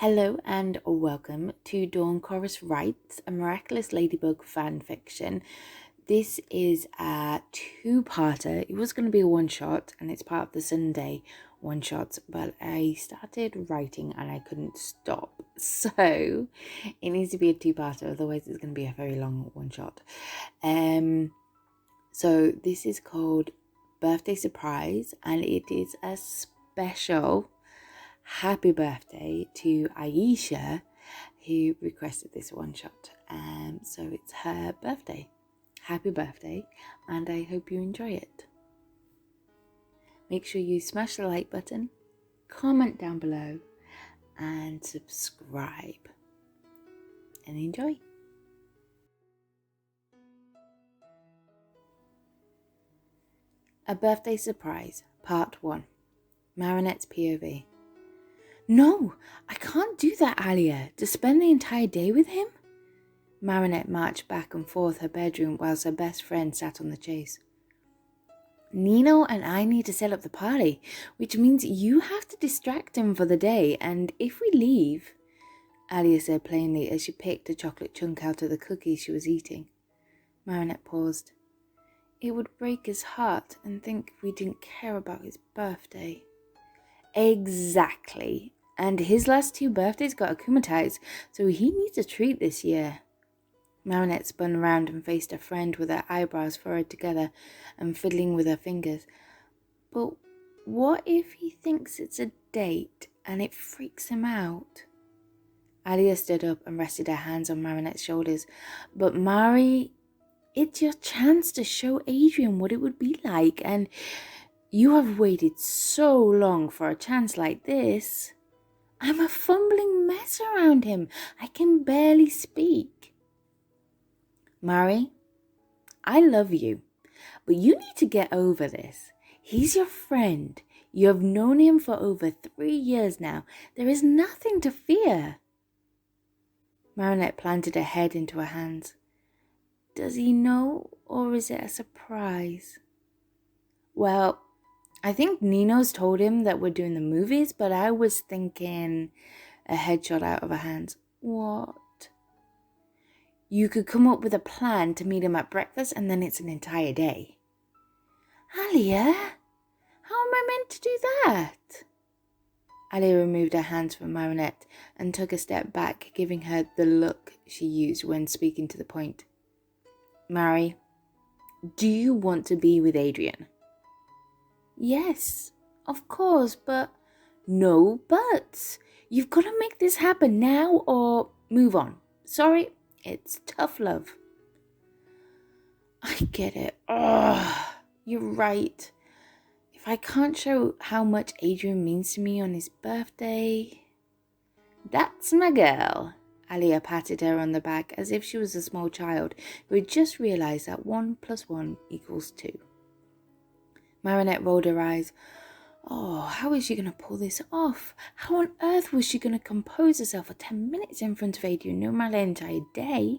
Hello and welcome to Dawn Chorus Writes, a Miraculous Ladybug fanfiction. This is a two-parter. It was going to be a one-shot and it's part of the Sunday one-shot, but I started writing and I couldn't stop. So it needs to be a two-parter, otherwise it's going to be a very long one-shot. So this is called Birthday Surprise and it is a special happy birthday to Aisha, who requested this one shot. So it's her birthday. Happy birthday, and I hope you enjoy it. Make sure you smash the like button, comment down below, and subscribe. And enjoy. A Birthday Surprise, Part 1. Marinette's POV. No, I can't do that, Alia. To spend the entire day with him? Marinette marched back and forth her bedroom whilst her best friend sat on the chase. Nino and I need to set up the party, which means you have to distract him for the day, and if we leave, Alia said plainly as she picked a chocolate chunk out of the cookie she was eating. Marinette paused. It would break his heart and think we didn't care about his birthday. Exactly. And his last two birthdays got akumatized, so he needs a treat this year. Marinette spun around and faced her friend with her eyebrows furrowed together and fiddling with her fingers. But what if he thinks it's a date and it freaks him out? Alia stood up and rested her hands on Marinette's shoulders. But Mari, it's your chance to show Adrien what it would be like, and you have waited so long for a chance like this. I'm a fumbling mess around him. I can barely speak. Mari, I love you, but you need to get over this. He's your friend. You have known him for over 3 years now. There is nothing to fear. Marinette planted her head into her hands. Does he know, or is it a surprise? Well, I think Nino's told him that we're doing the movies, but I was thinking a headshot out of her hands. What? You could come up with a plan to meet him at breakfast and then it's an entire day. Alia, how am I meant to do that? Alia removed her hands from Marinette and took a step back, giving her the look she used when speaking to the point. Mari, do you want to be with Adrien? Yes, of course, but no buts. You've got to make this happen now or move on. Sorry, it's tough love. I get it. Ugh, you're right. If I can't show how much Adrien means to me on his birthday... That's my girl. Alia patted her on the back as if she was a small child who had just realised that 1 + 1 = 2. Marinette rolled her eyes. Oh, how is she going to pull this off? How on earth was she going to compose herself for 10 minutes in front of Adrien, no matter the entire day?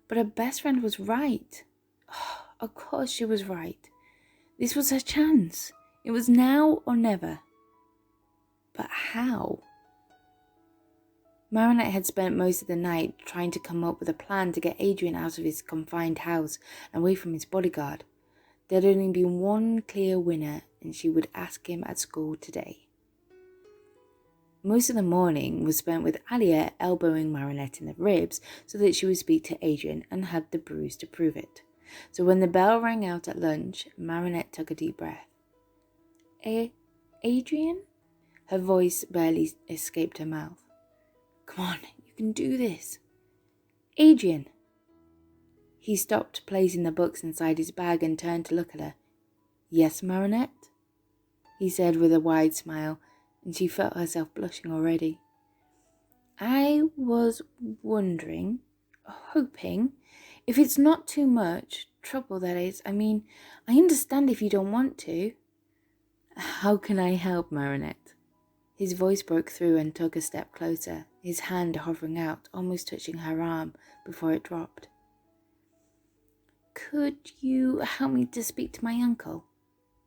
But her best friend was right. Oh, of course she was right. This was her chance. It was now or never. But how? Marinette had spent most of the night trying to come up with a plan to get Adrien out of his confined house and away from his bodyguard. There had only been one clear winner, and she would ask him at school today. Most of the morning was spent with Alia elbowing Marinette in the ribs so that she would speak to Adrien and had the bruise to prove it. So when the bell rang out at lunch, Marinette took a deep breath. Adrien? Her voice barely escaped her mouth. Come on, you can do this. Adrien. He stopped placing the books inside his bag and turned to look at her. Yes, Marinette? He said with a wide smile, and she felt herself blushing already. I was wondering, hoping, if it's not too much trouble, that is. I mean, I understand if you don't want to. How can I help, Marinette? His voice broke through and took a step closer, his hand hovering out, almost touching her arm before it dropped. Could you help me to speak to my uncle?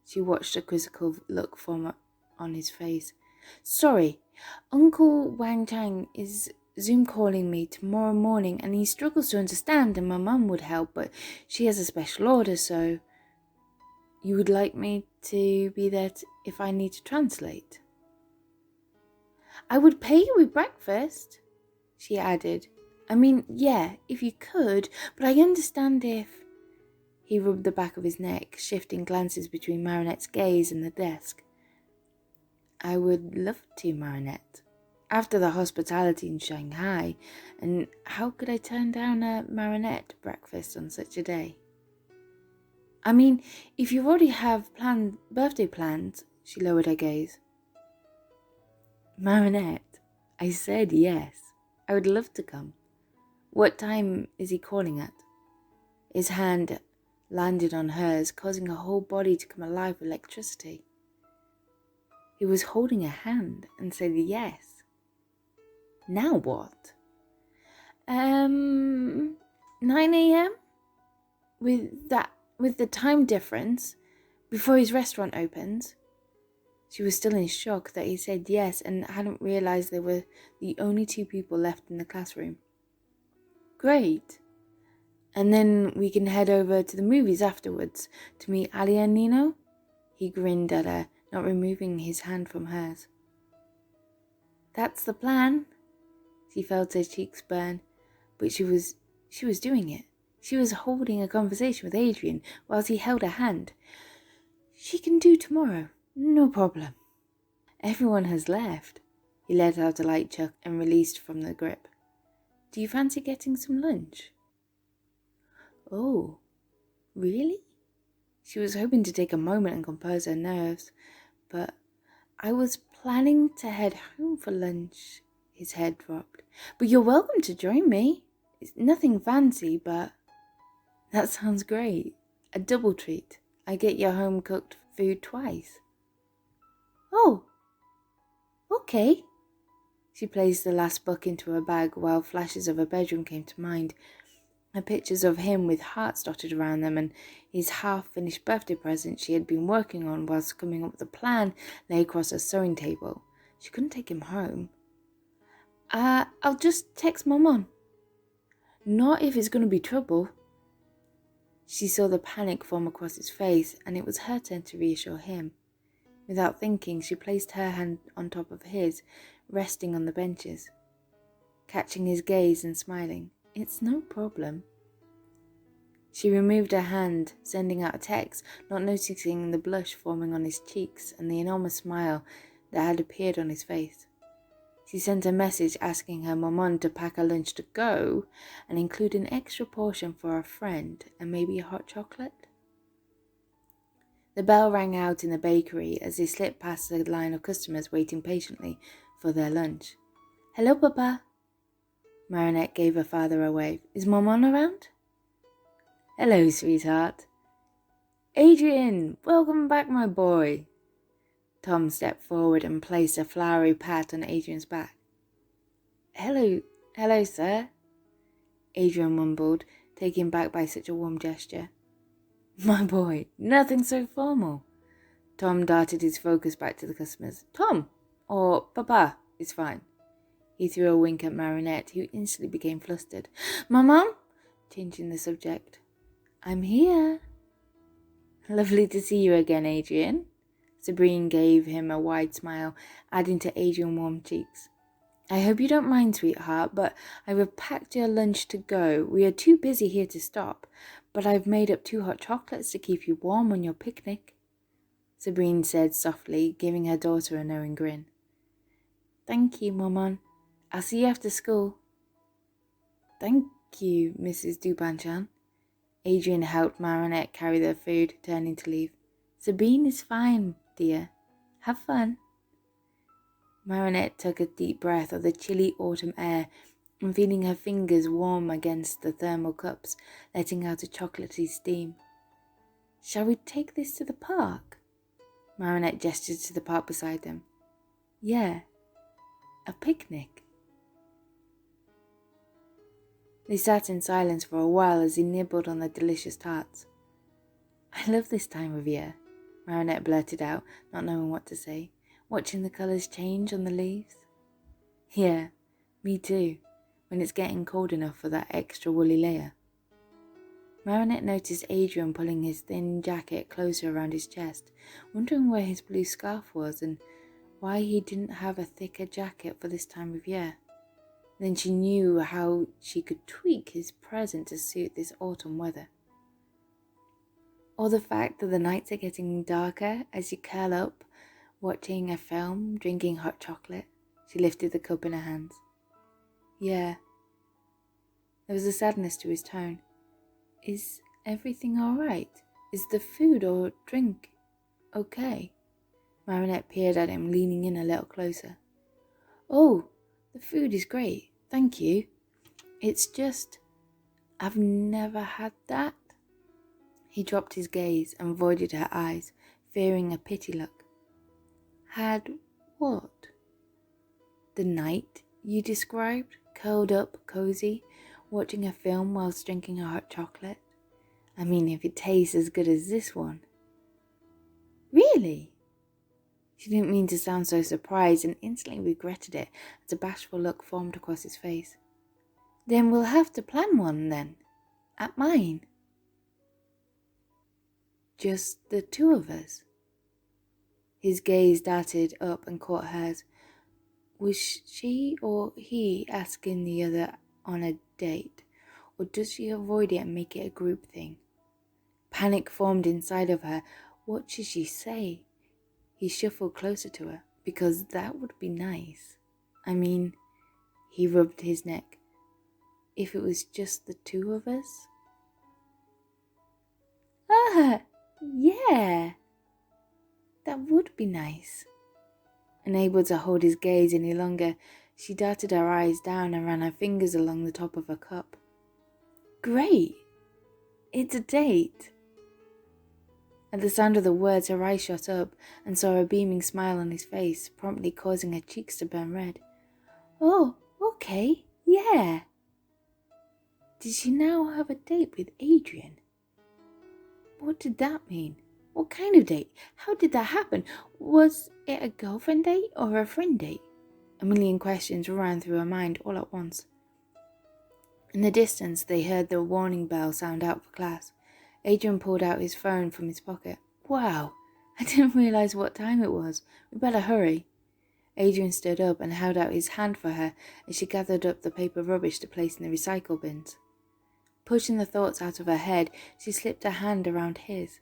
She watched a quizzical look form on his face. Sorry, Uncle Wang Chang is Zoom calling me tomorrow morning and he struggles to understand and my mum would help, but she has a special order, so you would like me to be there if I need to translate? I would pay you with breakfast, she added. I mean, yeah, if you could, but I understand if... He rubbed the back of his neck, shifting glances between Marinette's gaze and the desk. I would love to, Marinette. After the hospitality in Shanghai, and how could I turn down a Marinette breakfast on such a day? I mean, if you already have birthday plans, she lowered her gaze. Marinette, I said yes. I would love to come. What time is he calling at? His hand landed on hers, causing her whole body to come alive with electricity. He was holding her hand and said yes. Now what? 9 a.m.? With the time difference, before his restaurant opens. She was still in shock that he said yes and hadn't realized they were the only two people left in the classroom. Great. And then we can head over to the movies afterwards to meet Ali and Nino? He grinned at her, not removing his hand from hers. That's the plan. She felt her cheeks burn, but she was doing it. She was holding a conversation with Adrien whilst he held her hand. She can do tomorrow, no problem. Everyone has left. He let out a light chuck and released from the grip. Do you fancy getting some lunch? Oh, really? She was hoping to take a moment and compose her nerves, but I was planning to head home for lunch. His head dropped. But you're welcome to join me. It's nothing fancy, but... That sounds great. A double treat. I get your home-cooked food twice. Oh, okay. She placed the last book into her bag while flashes of her bedroom came to mind. Her pictures of him with hearts dotted around them and his half-finished birthday present she had been working on whilst coming up with a plan lay across her sewing table. She couldn't take him home. I'll just text Mum on. Not if it's going to be trouble. She saw the panic form across his face, and it was her turn to reassure him. Without thinking, she placed her hand on top of his, resting on the benches. Catching his gaze and smiling. It's no problem. She removed her hand, sending out a text, not noticing the blush forming on his cheeks and the enormous smile that had appeared on his face. She sent a message asking her maman to pack her lunch to go and include an extra portion for a friend and maybe a hot chocolate. The bell rang out in the bakery as they slipped past the line of customers waiting patiently for their lunch. Hello, Papa. Marinette gave her father a wave. Is Maman around? Hello, sweetheart. Adrien, welcome back, my boy. Tom stepped forward and placed a flowery pat on Adrien's back. Hello, sir, Adrien mumbled, taken back by such a warm gesture. My boy, nothing so formal. Tom darted his focus back to the customers. Tom, or Papa, is fine. He threw a wink at Marinette, who instantly became flustered. Maman? Changing the subject. I'm here. Lovely to see you again, Adrien. Sabrine gave him a wide smile, adding to Adrien's warm cheeks. I hope you don't mind, sweetheart, but I've packed your lunch to go. We are too busy here to stop, but I've made up 2 hot chocolates to keep you warm on your picnic, Sabrine said softly, giving her daughter a knowing grin. Thank you, Maman. I'll see you after school. Thank you, Mrs. Dupanchan. Adrien helped Marinette carry their food, turning to leave. Sabine is fine, dear. Have fun. Marinette took a deep breath of the chilly autumn air and feeling her fingers warm against the thermal cups, letting out a chocolatey steam. Shall we take this to the park? Marinette gestured to the park beside them. Yeah, a picnic. They sat in silence for a while as he nibbled on the delicious tarts. I love this time of year, Marinette blurted out, not knowing what to say, watching the colours change on the leaves. Yeah, me too, when it's getting cold enough for that extra woolly layer. Marinette noticed Adrien pulling his thin jacket closer around his chest, wondering where his blue scarf was and why he didn't have a thicker jacket for this time of year. Then she knew how she could tweak his present to suit this autumn weather. Or the fact that the nights are getting darker as you curl up, watching a film, drinking hot chocolate. She lifted the cup in her hands. Yeah. There was a sadness to his tone. Is everything all right? Is the food or drink okay? Marinette peered at him, leaning in a little closer. Oh, the food is great, thank you. It's just, I've never had that. He dropped his gaze and avoided her eyes, fearing a pity look. Had what? The night you described, curled up, cozy, watching a film whilst drinking a hot chocolate? I mean, if it tastes as good as this one. Really? She didn't mean to sound so surprised and instantly regretted it as a bashful look formed across his face. Then we'll have to plan one then. At mine. Just the two of us. His gaze darted up and caught hers. Was she or he asking the other on a date, or does she avoid it and make it a group thing? Panic formed inside of her. What should she say? He shuffled closer to her, because that would be nice. I mean, he rubbed his neck. If it was just the two of us? Yeah. That would be nice. Unable to hold his gaze any longer, she darted her eyes down and ran her fingers along the top of her cup. Great! It's a date! At the sound of the words, her eyes shot up and saw a beaming smile on his face, promptly causing her cheeks to burn red. Oh, okay, yeah. Did she now have a date with Adrien? What did that mean? What kind of date? How did that happen? Was it a girlfriend date or a friend date? A million questions ran through her mind all at once. In the distance, they heard the warning bell sound out for class. Adrien pulled out his phone from his pocket. Wow, I didn't realize what time it was. We better hurry. Adrien stood up and held out his hand for her as she gathered up the paper rubbish to place in the recycle bins. Pushing the thoughts out of her head, she slipped her hand around his.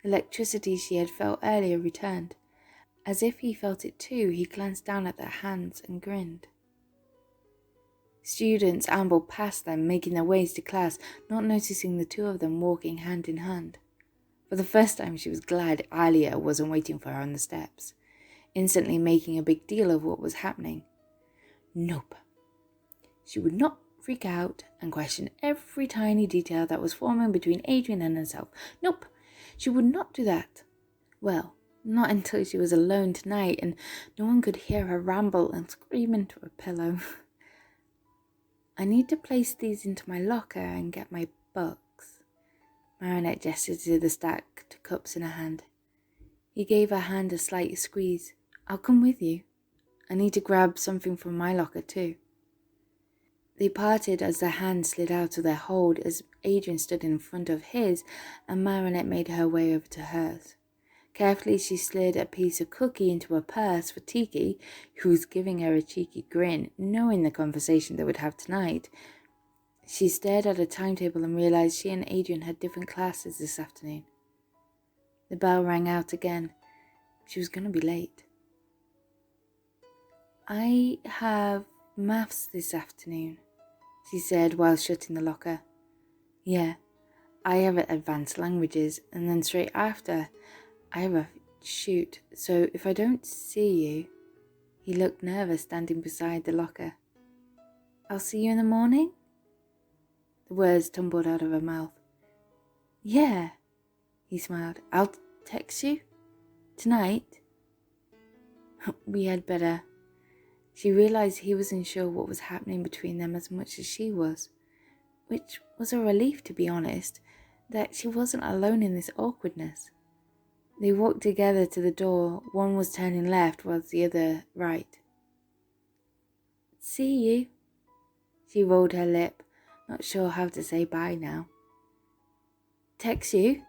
The electricity she had felt earlier returned. As if he felt it too, he glanced down at their hands and grinned. Students ambled past them, making their ways to class, not noticing the two of them walking hand in hand. For the first time, she was glad Alia wasn't waiting for her on the steps, instantly making a big deal of what was happening. Nope. She would not freak out and question every tiny detail that was forming between Adrien and herself. Nope, she would not do that. Well, not until she was alone tonight and no one could hear her ramble and scream into her pillow. I need to place these into my locker and get my books. Marinette gestured to the stacked cups in her hand. He gave her hand a slight squeeze. I'll come with you. I need to grab something from my locker too. They parted as their hands slid out of their hold as Adrien stood in front of his and Marinette made her way over to hers. Carefully, she slid a piece of cookie into her purse for Tiki, who was giving her a cheeky grin, knowing the conversation they would have tonight. She stared at her timetable and realized she and Adrien had different classes this afternoon. The bell rang out again. She was going to be late. I have maths this afternoon, she said while shutting the locker. Yeah, I have advanced languages, and then straight after, I have a shoot, so if I don't see you... He looked nervous standing beside the locker. I'll see you in the morning? The words tumbled out of her mouth. Yeah, he smiled. I'll text you? Tonight? We had better. She realized he wasn't sure what was happening between them as much as she was, which was a relief, to be honest, that she wasn't alone in this awkwardness. They walked together to the door. One was turning left whilst the other right. See you. She rolled her lip, not sure how to say bye now. Text you?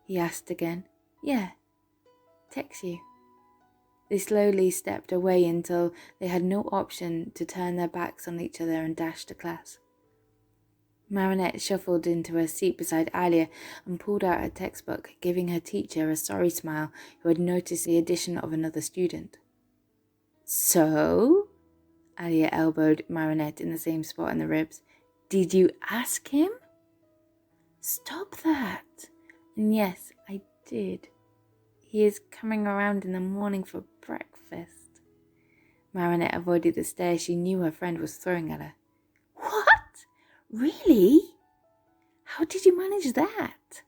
He asked again. Yeah, text you. They slowly stepped away until they had no option to turn their backs on each other and dash to class. Marinette shuffled into her seat beside Alia and pulled out her textbook, giving her teacher a sorry smile who had noticed the addition of another student. So? Alia elbowed Marinette in the same spot in the ribs. Did you ask him? Stop that. And yes, I did. He is coming around in the morning for breakfast. Marinette avoided the stare she knew her friend was throwing at her. What? Really? How did you manage that?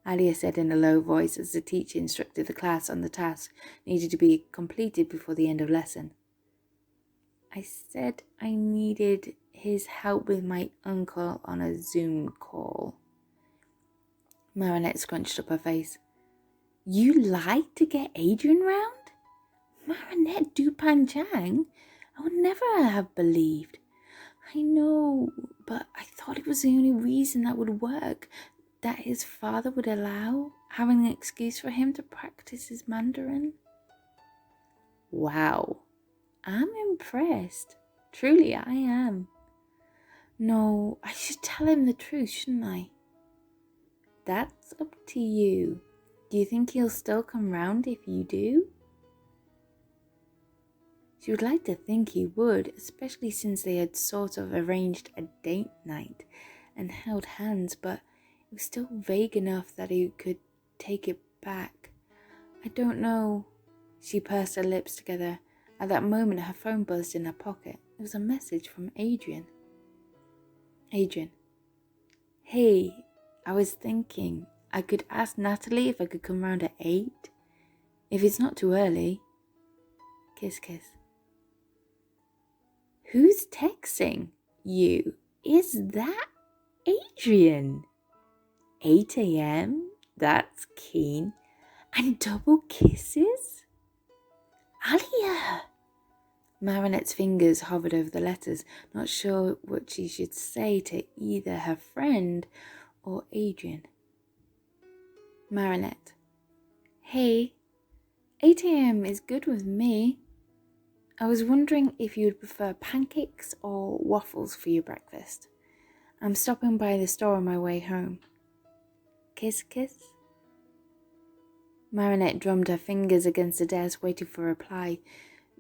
Alia said in a low voice as the teacher instructed the class on the task needed to be completed before the end of lesson. I said I needed his help with my uncle on a Zoom call. Marinette scrunched up her face. You lied to get Adrien round? Marinette Dupanjang? I would never have believed. I know, but I thought it was the only reason that would work, that his father would allow, having an excuse for him to practice his Mandarin. Wow, I'm impressed. Truly, I am. No, I should tell him the truth, shouldn't I? That's up to you. Do you think he'll still come round if you do? She would like to think he would, especially since they had sort of arranged a date night and held hands, but it was still vague enough that he could take it back. I don't know. She pursed her lips together. At that moment, her phone buzzed in her pocket. It was a message from Adrien. Adrien. Hey, I was thinking I could ask Natalie if I could come round at 8. If it's not too early. Kiss, kiss. Who's texting you? Is that Adrien? 8 a.m? That's keen. And double kisses? Alia! Marinette's fingers hovered over the letters, not sure what she should say to either her friend or Adrien. Marinette. Hey, 8 a.m. is good with me. I was wondering if you would prefer pancakes or waffles for your breakfast. I'm stopping by the store on my way home. Kiss, kiss. Marinette drummed her fingers against the desk, waiting for a reply.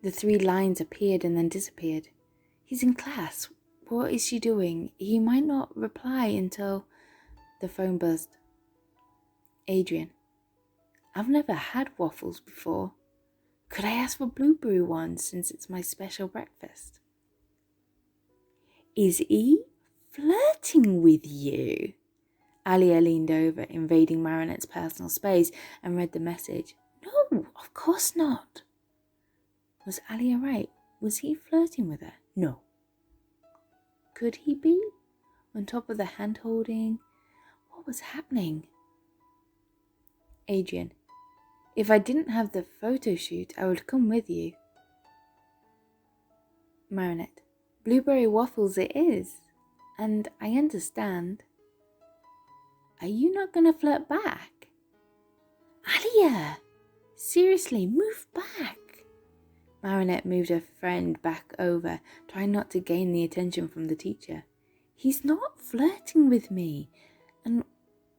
The 3 lines appeared and then disappeared. He's in class. What is she doing? He might not reply until... The phone buzzed. Adrien. I've never had waffles before. Could I ask for blueberry ones since it's my special breakfast? Is he flirting with you? Alia leaned over, invading Marinette's personal space, and read the message. No, of course not. Was Alia right? Was he flirting with her? No. Could he be? On top of the hand-holding? What was happening? Adrien. If I didn't have the photo shoot, I would come with you. Marinette. Blueberry waffles it is. And I understand. Are you not going to flirt back? Alia! Seriously, move back. Marinette moved her friend back over, trying not to gain the attention from the teacher. He's not flirting with me. And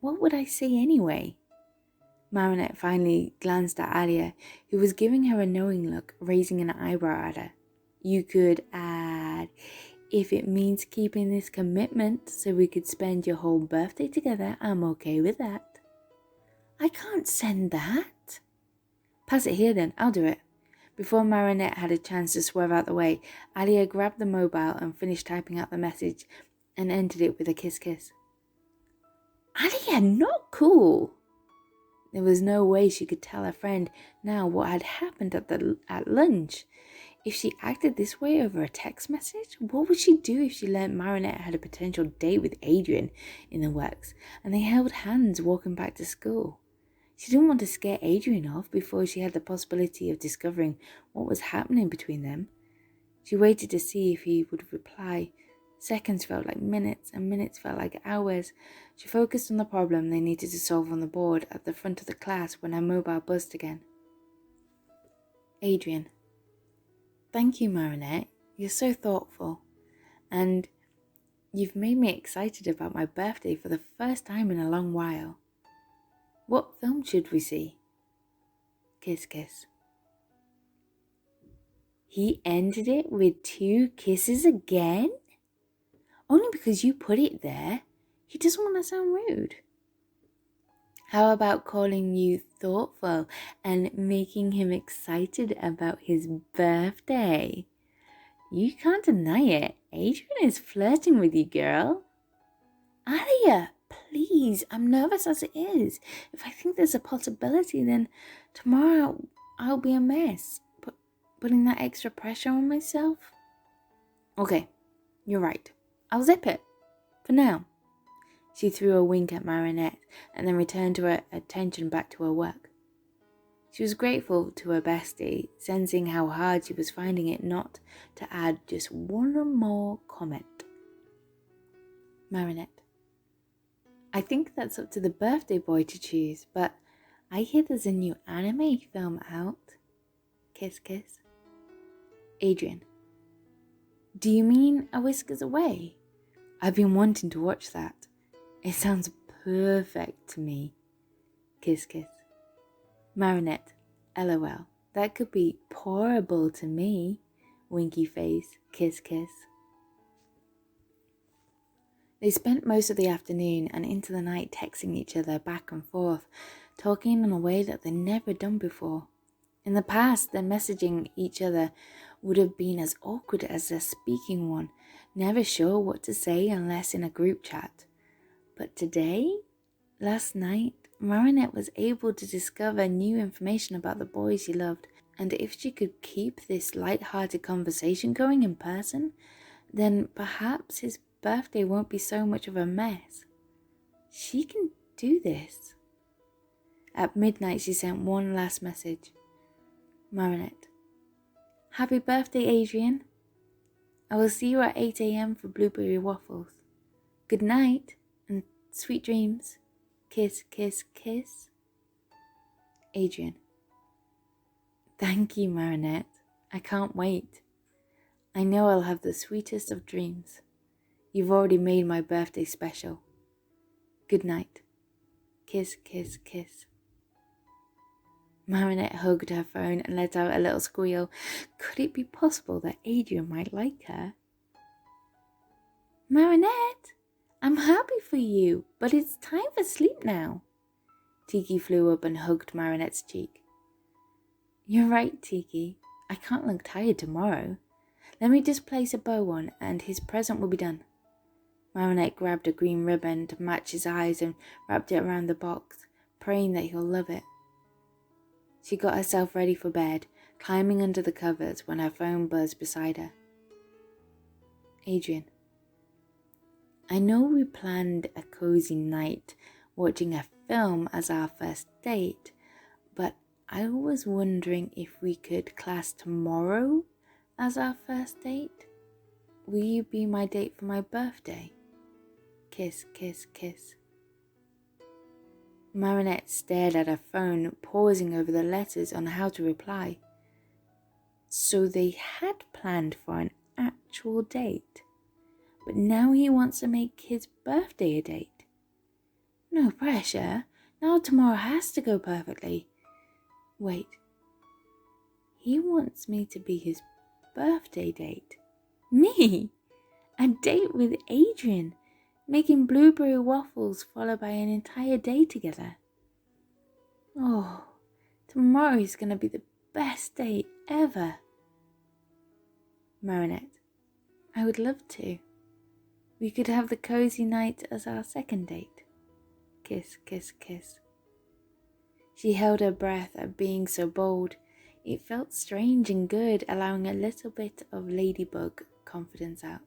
what would I say anyway? Marinette finally glanced at Alia, who was giving her a knowing look, raising an eyebrow at her. You could add, if it means keeping this commitment so we could spend your whole birthday together, I'm okay with that. I can't send that. Pass it here then, I'll do it. Before Marinette had a chance to swerve out the way, Alia grabbed the mobile and finished typing out the message and ended it with a kiss kiss. Alia, not cool. There was no way she could tell her friend now what had happened at lunch. If she acted this way over a text message, what would she do if she learnt Marinette had a potential date with Adrien in the works and they held hands walking back to school? She didn't want to scare Adrien off before she had the possibility of discovering what was happening between them. She waited to see if he would reply. Seconds felt like minutes, and minutes felt like hours. She focused on the problem they needed to solve on the board at the front of the class when her mobile buzzed again. Adrien. Thank you, Marinette. You're so thoughtful. And you've made me excited about my birthday for the first time in a long while. What film should we see? Kiss, kiss. He ended it with 2 kisses again? Only because you put it there. He doesn't want to sound rude. How about calling you thoughtful and making him excited about his birthday? You can't deny it. Adrien is flirting with you, girl. Alia, please. I'm nervous as it is. If I think there's a possibility, then tomorrow I'll be a mess. Putting that extra pressure on myself? Okay, you're right. I'll zip it. For now. She threw a wink at Marinette and then returned to her attention back to her work. She was grateful to her bestie, sensing how hard she was finding it not to add just one more comment. Marinette. I think that's up to the birthday boy to choose, but I hear there's a new anime film out. Kiss, kiss. Adrien. Do you mean A Whiskers Away? I've been wanting to watch that. It sounds perfect to me. Kiss, kiss. Marinette. LOL. That could be pourable to me. Winky face. Kiss, kiss. They spent most of the afternoon and into the night texting each other back and forth, talking in a way that they'd never done before. In the past, their messaging each other would have been as awkward as their speaking one, never sure what to say unless in a group chat. But today, last night, Marinette was able to discover new information about the boy she loved, and if she could keep this light-hearted conversation going in person, then perhaps his birthday won't be so much of a mess. She can do this. At midnight, she sent one last message. Marinette. Happy birthday, Adrien. I will see you at 8 a.m. for blueberry waffles. Good night and sweet dreams. Kiss, kiss, kiss. Adrien. Thank you, Marinette. I can't wait. I know I'll have the sweetest of dreams. You've already made my birthday special. Good night. Kiss, kiss, kiss. Marinette hugged her phone and let out a little squeal. Could it be possible that Adrien might like her? Marinette, I'm happy for you, but it's time for sleep now. Tiki flew up and hugged Marinette's cheek. You're right, Tiki. I can't look tired tomorrow. Let me just place a bow on and his present will be done. Marinette grabbed a green ribbon to match his eyes and wrapped it around the box, praying that he'll love it. She got herself ready for bed, climbing under the covers when her phone buzzed beside her. Adrien. I know we planned a cozy night watching a film as our first date, but I was wondering if we could class tomorrow as our first date. Will you be my date for my birthday? Kiss, kiss, kiss. Marinette stared at her phone, pausing over the letters on how to reply. So they had planned for an actual date, but now he wants to make his birthday a date. No pressure. Now tomorrow has to go perfectly. Wait. He wants me to be his birthday date. Me? A date with Adrien, making blueberry waffles followed by an entire day together. Oh, tomorrow is going to be the best day ever. Marinette. I would love to. We could have the cozy night as our second date. Kiss, kiss, kiss. She held her breath at being so bold. It felt strange and good, allowing a little bit of Ladybug confidence out.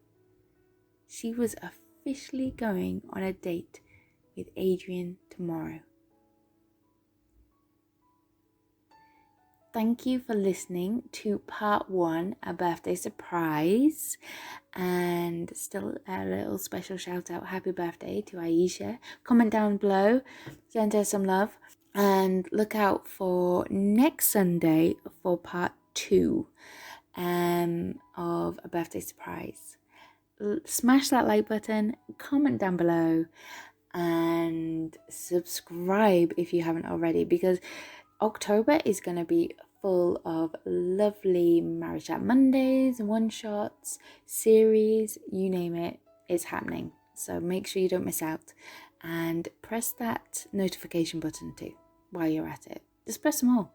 She was officially going on a date with Adrien tomorrow. thank you for listening to part 1, a birthday surprise. And still a little special shout out, happy birthday to Aisha. Comment down below, send her some love. And look out for next Sunday for part 2 of a birthday surprise. Smash that like button, comment down below, and subscribe if you haven't already, because October is going to be full of lovely Marriage Chat Mondays, one-shots, series, you name it, it's happening. So make sure you don't miss out, and press that notification button too while you're at it. Just press them all.